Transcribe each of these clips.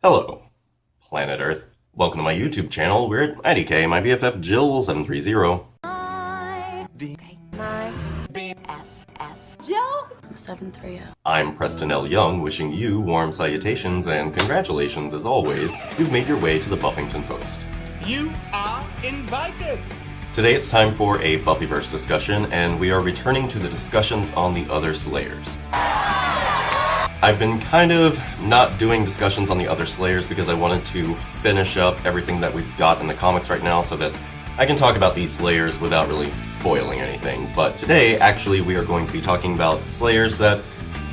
Hello, Planet Earth. Welcome to my YouTube channel. We're at IDK, my BFF Jill730. My BFF Joe 730. I'm Preston L. Young, wishing you warm salutations and congratulations as always. You've made your way to the Buffington Post. You are invited! Today it's time for a Buffyverse discussion, and we are returning to the discussions on the other Slayers. I've been kind of not doing discussions on the other Slayers because I wanted to finish up everything that we've got in the comics right now so that I can talk about these Slayers without really spoiling anything. But today, actually, we are going to be talking about Slayers that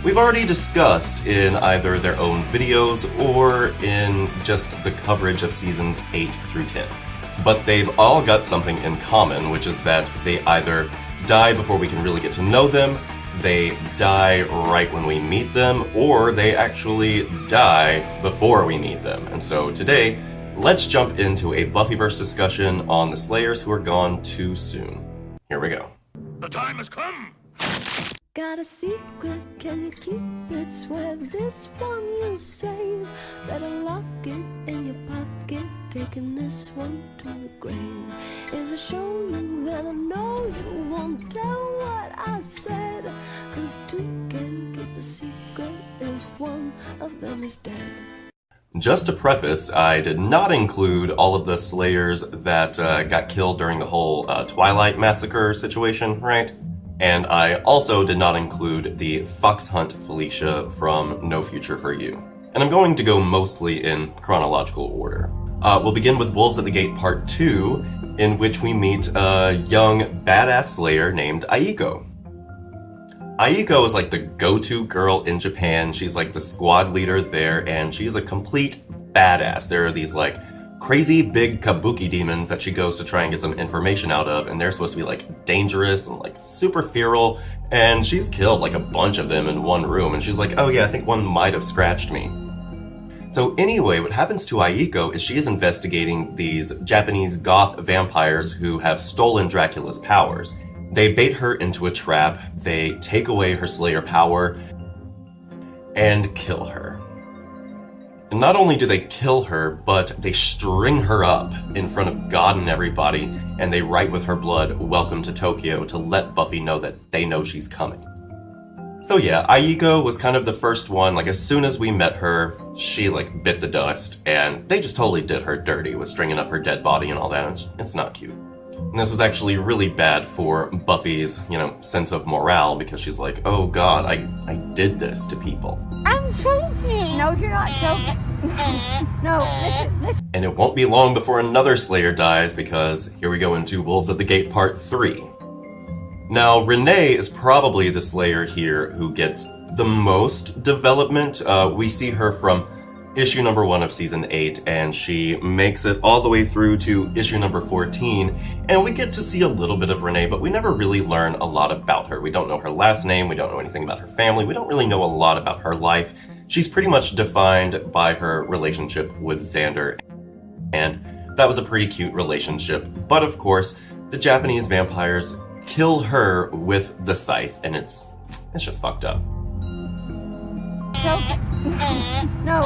we've already discussed in either their own videos or in just the coverage of seasons 8 through 10. But they've all got something in common, which is that they either die before we can really get to know them, they die right when we meet them, or they actually die before we meet them. And so today, let's jump into a Buffyverse discussion on the Slayers who are gone too soon. Here we go. The time has come! got a secret, can you keep it? Swear this one you'll save. Better lock it in your pocket, taking this one to the grave. If I show you, then I know you won't tell what I said. 'Cause two can keep a secret if one of them is dead. Just to preface, I did not include all of the Slayers that got killed during the whole Twilight Massacre situation, right? And I also did not include the Fox Hunt Felicia from No Future for You. And I'm going to go mostly in chronological order. We'll begin with Wolves at the Gate Part 2, in which we meet a young badass Slayer named Aiko. Aiko is like the go-to girl in Japan. She's like the squad leader there, and she's a complete badass. There are these like crazy big kabuki demons that she goes to try and get some information out of, and they're supposed to be like dangerous and like super feral, and she's killed like a bunch of them in one room, and she's like, oh yeah, I think one might have scratched me. So anyway, what happens to Aiko is she is investigating these Japanese goth vampires who have stolen Dracula's powers. They bait her into a trap, they take away her Slayer power, and kill her. And not only do they kill her, but they string her up in front of God and everybody, and they write with her blood, "Welcome to Tokyo," to let Buffy know that they know she's coming. So yeah, Aiko was kind of the first one. Like, as soon as we met her, she like bit the dust, and they just totally did her dirty with stringing up her dead body and all that. It's not cute. And this was actually really bad for Buffy's, sense of morale, because she's like, oh god, I did this to people. I'm joking! No, you're not joking. No, listen. And it won't be long before another Slayer dies, because here we go into Wolves at the Gate Part 3. Now, Renee is probably the Slayer here who gets the most development. We see her from issue number 1 of season 8, and she makes it all the way through to issue number 14, and we get to see a little bit of Renee, but we never really learn a lot about her. We don't know her last name, we don't know anything about her family, we don't really know a lot about her life. She's pretty much defined by her relationship with Xander, and that was a pretty cute relationship. But of course, the Japanese vampires kill her with the scythe, and it's just fucked up. No,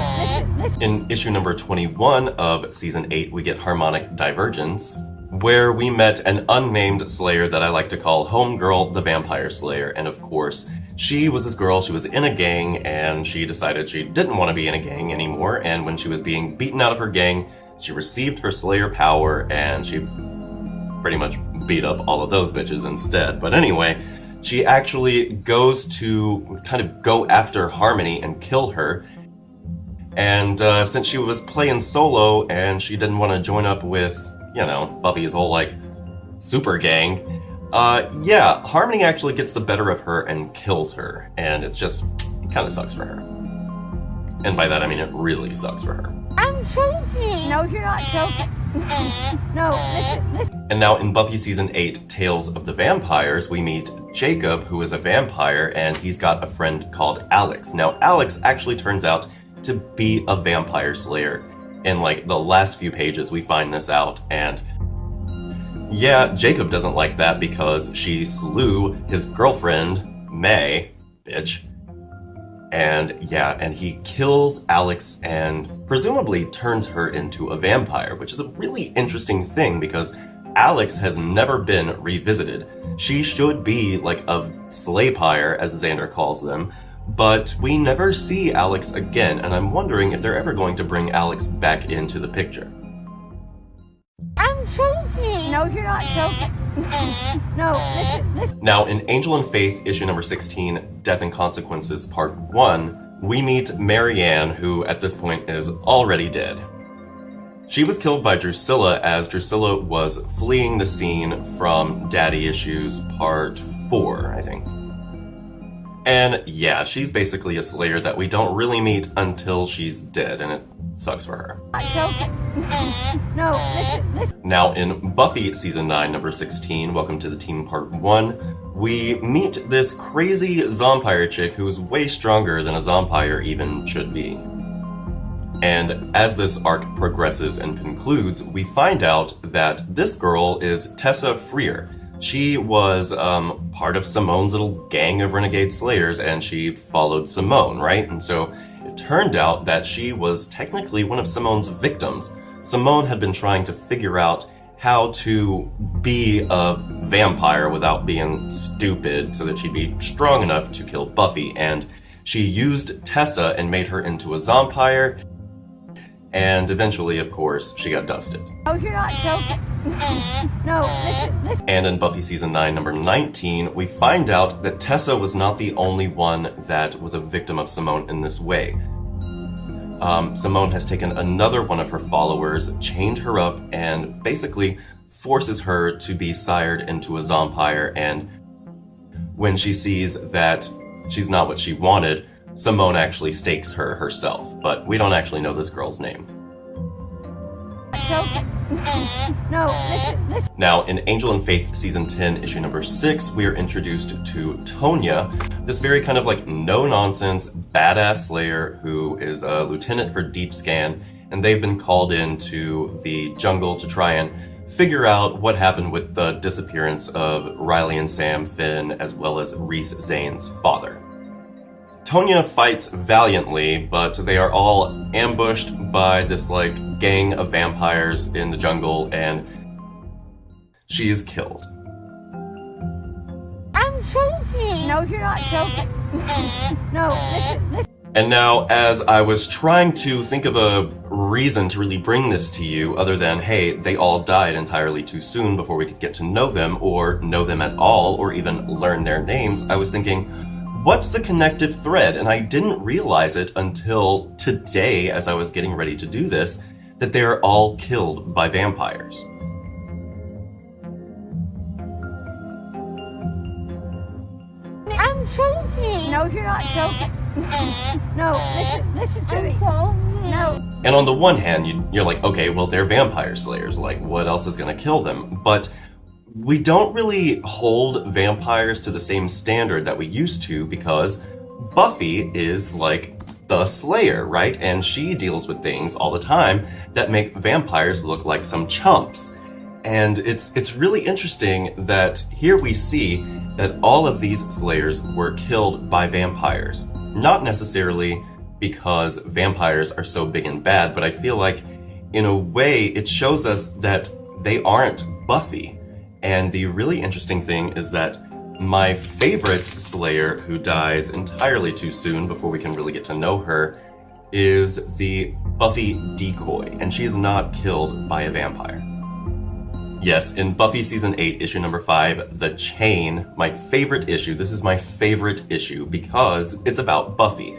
listen. In issue number 21 of season 8, we get Harmonic Divergence, where we met an unnamed Slayer that I like to call Homegirl the Vampire Slayer. And of course, she was this girl, she was in a gang, and she decided she didn't want to be in a gang anymore. And when she was being beaten out of her gang, she received her Slayer power, and she pretty much beat up all of those bitches instead. But anyway, she actually goes to kind of go after Harmony and kill her. And since she was playing solo and she didn't want to join up with, Buffy's whole, super gang, Harmony actually gets the better of her and kills her. And it kind of sucks for her. And by that, I mean it really sucks for her. I'm joking! No, you're not joking. No, listen. And now in Buffy Season 8, Tales of the Vampires, we meet Jacob, who is a vampire, and he's got a friend called Alex. Now, Alex actually turns out to be a vampire slayer. In, the last few pages, we find this out, and yeah, Jacob doesn't like that because she slew his girlfriend, May, bitch. And he kills Alex and presumably turns her into a vampire, which is a really interesting thing because Alex has never been revisited. She should be like a slaypire, as Xander calls them, but we never see Alex again, and I'm wondering if they're ever going to bring Alex back into the picture. I'm choking. No, you're not choking. No, listen. Now, in Angel and Faith, issue number 16, Death and Consequences, part 1, we meet Marianne, who at this point is already dead. She was killed by Drusilla as Drusilla was fleeing the scene from Daddy Issues part 4, I think. And yeah, she's basically a Slayer that we don't really meet until she's dead, and it sucks for her. I'm choking. No, listen. Now, in Buffy Season 9, number 16, Welcome to the Team Part 1, we meet this crazy zompire chick who's way stronger than a zompire even should be. And as this arc progresses and concludes, we find out that this girl is Tessa Freer. She was part of Simone's little gang of renegade slayers, and she followed Simone, right? And so it turned out that she was technically one of Simone's victims. Simone had been trying to figure out how to be a vampire without being stupid so that she'd be strong enough to kill Buffy, and she used Tessa and made her into a zompire, and eventually, of course, she got dusted. No, you're not choking. No, listen. And in Buffy Season 9, number 19, we find out that Tessa was not the only one that was a victim of Simone in this way. Simone has taken another one of her followers, chained her up, and basically forces her to be sired into a zompire, and when she sees that she's not what she wanted, Simone actually stakes her herself, but we don't actually know this girl's name. No, listen. Now, in Angel and Faith Season 10, issue number 6, we are introduced to Tonya, this very kind of like no-nonsense, badass Slayer who is a lieutenant for Deep Scan, and they've been called into the jungle to try and figure out what happened with the disappearance of Riley and Sam Finn, as well as Reese Zane's father. Tonya fights valiantly, but they are all ambushed by this like gang of vampires in the jungle, and she is killed. I'm choking. No, you're not choking. No, listen. And now, as I was trying to think of a reason to really bring this to you, other than, hey, they all died entirely too soon before we could get to know them, or know them at all, or even learn their names, I was thinking, what's the connective thread? And I didn't realize it until today, as I was getting ready to do this, that they are all killed by vampires. I'm choking. No, you're not choking. No, listen to me. No. And on the one hand, you're like, okay, well, they're vampire slayers. Like, what else is going to kill them? But we don't really hold vampires to the same standard that we used to, because Buffy is like the Slayer, right? And she deals with things all the time that make vampires look like some chumps. And it's really interesting that here we see that all of these Slayers were killed by vampires. Not necessarily because vampires are so big and bad, but I feel like in a way it shows us that they aren't Buffy. And the really interesting thing is that my favorite Slayer, who dies entirely too soon before we can really get to know her, is the Buffy decoy, and she is not killed by a vampire. Yes, in Buffy Season 8, issue number 5, The Chain, my favorite issue. This is my favorite issue because it's about Buffy.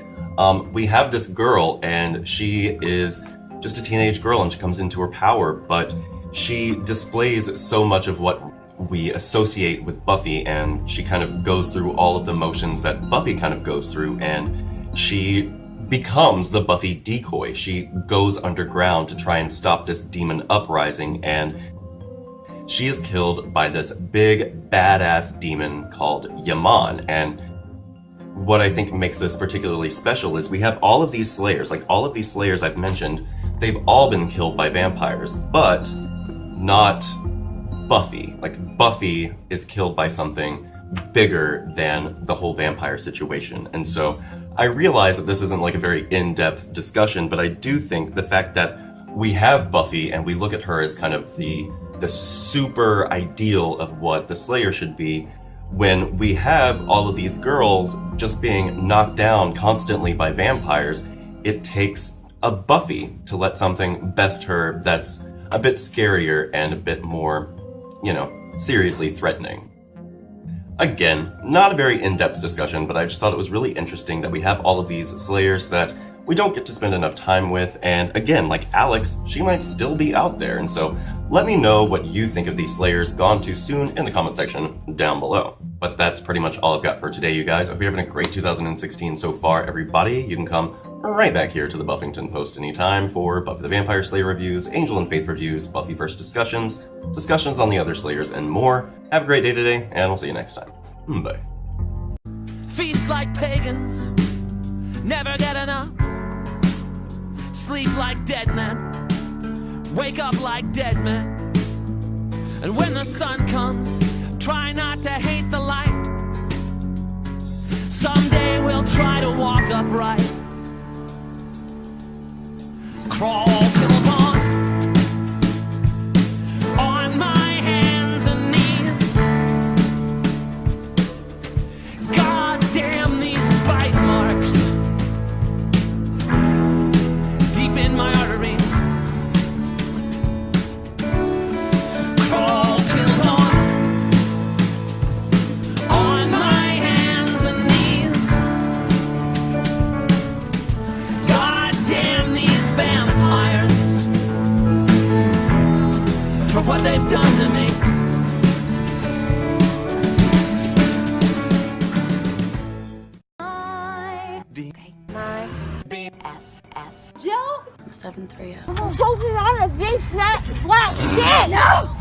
We have this girl, and she is just a teenage girl, and she comes into her power, but she displays so much of what we associate with Buffy, and she kind of goes through all of the motions that Buffy kind of goes through, and she becomes the Buffy decoy. She goes underground to try and stop this demon uprising, and she is killed by this big, badass demon called Yaman. And what I think makes this particularly special is we have all of these Slayers, like all of these Slayers I've mentioned, they've all been killed by vampires, but not Buffy. Like, Buffy is killed by something bigger than the whole vampire situation. And so I realize that this isn't like a very in-depth discussion, but I do think the fact that we have Buffy and we look at her as kind of the super ideal of what the Slayer should be, when we have all of these girls just being knocked down constantly by vampires, it takes a Buffy to let something best her that's a bit scarier and a bit more, seriously threatening. Again, not a very in-depth discussion, but I just thought it was really interesting that we have all of these Slayers that we don't get to spend enough time with, and again, like Alex, she might still be out there, and so let me know what you think of these Slayers gone too soon in the comment section down below. But that's pretty much all I've got for today, you guys. I hope you're having a great 2016 so far, everybody. You can come right back here to the Buffington Post anytime for Buffy the Vampire Slayer reviews, Angel and Faith reviews, Buffyverse discussions, discussions on the other Slayers, and more. Have a great day today, and we'll see you next time. Bye. Feast like pagans, never get enough. Sleep like dead men, wake up like dead men. And when the sun comes, try not to hate the light. Someday we'll try to walk upright. Crawl till dawn, on my hands and knees. God damn these bite marks, deep in my arteries. Crawl till dawn, on my hands and knees. God damn these vampires for what they've done to me. My BFF. Joe? 730. I'm focusing on a big fat black dick! No!